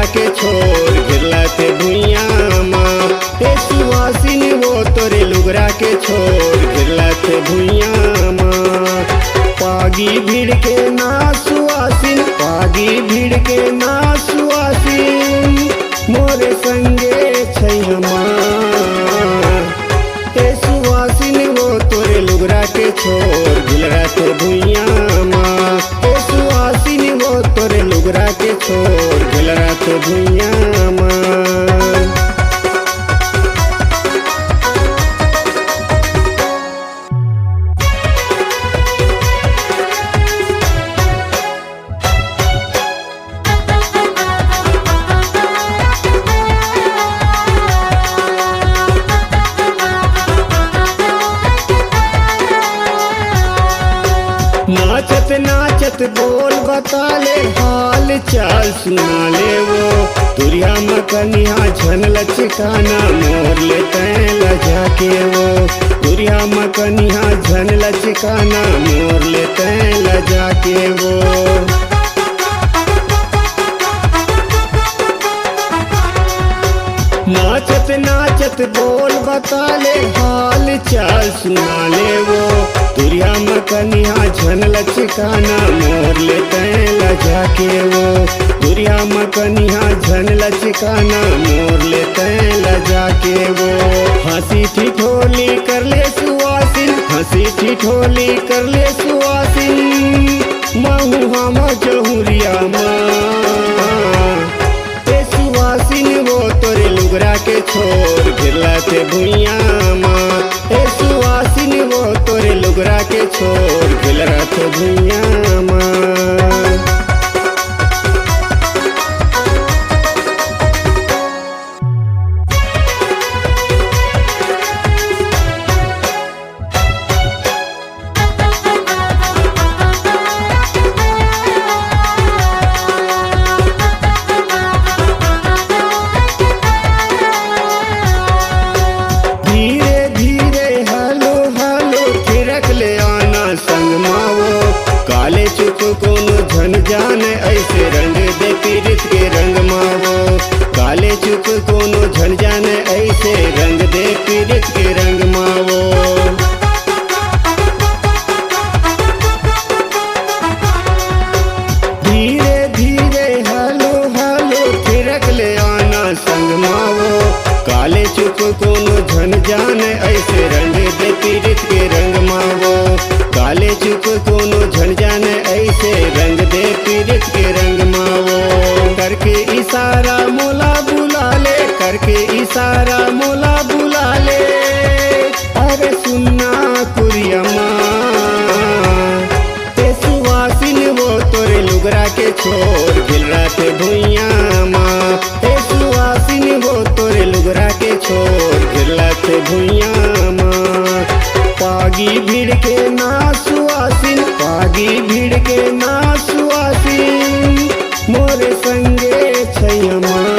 लुगरा के छोर गिरला थे भुइया माँ। हे सुवासिन वो तोरे लुगरा के छोर गिरला थे भुइया माँ। पागी भीड़ के ना सुवासिन, पागी भीड़ के ना सुवासिन मोरे संगे छैया माँ। हे सुवासिन वो तोरे लुगरा के छोर गिरला थे भुइया माँ। हे सुवासिन वो तोरे लुगरा के छोर गिरला थे भुइया माँ। नाचत नाचत बोल बता ले हाल चाल सुना ले वो। तुरिया मकनिया झन लचकाना मोर ले तैला जाके वो। तुरिया मकनिया झन लचकाना मोर ले तैला जाके वो। नाचत नाचत बोल बता ले हाल चाल सुना ले वो। तुरिया मकनिया झन लचकाना मोर ले तैला जाके वो। तुरिया मकनिया झन लचकाना मोर ले तैला जाके वो। हंसी ठिठोली कर ले सुवासिन, हंसी ठिठोली कर ले सुवासिन महू हम जहुरिया माँ। सुवासिन वो तोरे लुगरा के छोर गिरला थे भुइया माँ। हे सुवासिन वो तोरे लुगरा के छोर गिरला थे भुइया माँ। काले चुप कोनो झन जाने ऐसे रंग दे पीड़ित के रंग मावो। काले चुप कोनो झन जाने ऐसे रंग दे पीड़ित के रंग मावो। धीरे धीरे हलो हलो थिरक ले आना संग मावो। काले चुप कोनो झन जाने ऐसे रंग दे पीड़ित के रंग मावो। काले चुप कोनो झन जाने ऐसे रंग दे पीड़ित के रंग मावो। करके इशारा मोला बुला ले, करके इशारा मोला बुला ले। अरे सुनना कुरिया माँ। ते सुवासिन वो तोरे लुगरा के छोर गिरला थे भुइया माँ। ते सुवासिन वो तोरे लुगरा के छोर गिरला थे भुइया माँ। पागी भीड़ के ना सुवासिन, पागी भीड़ के ना सुवासिन मोरे संगे छैया माँ।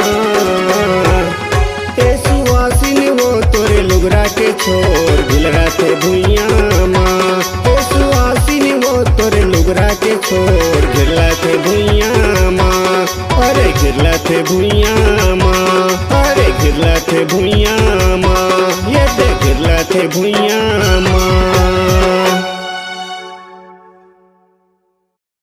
हे सुवासिन वो तोरे लुगरा के छोर गिरला थे भुइया माँ। हे सुवासिन वो तोरे लुगरा के छोर गिरला थे भुइया माँ। अरे गिरला थे भुइया माँ, अरे गिरला थे भुइया माँ। ये दे गिरला थे भुइया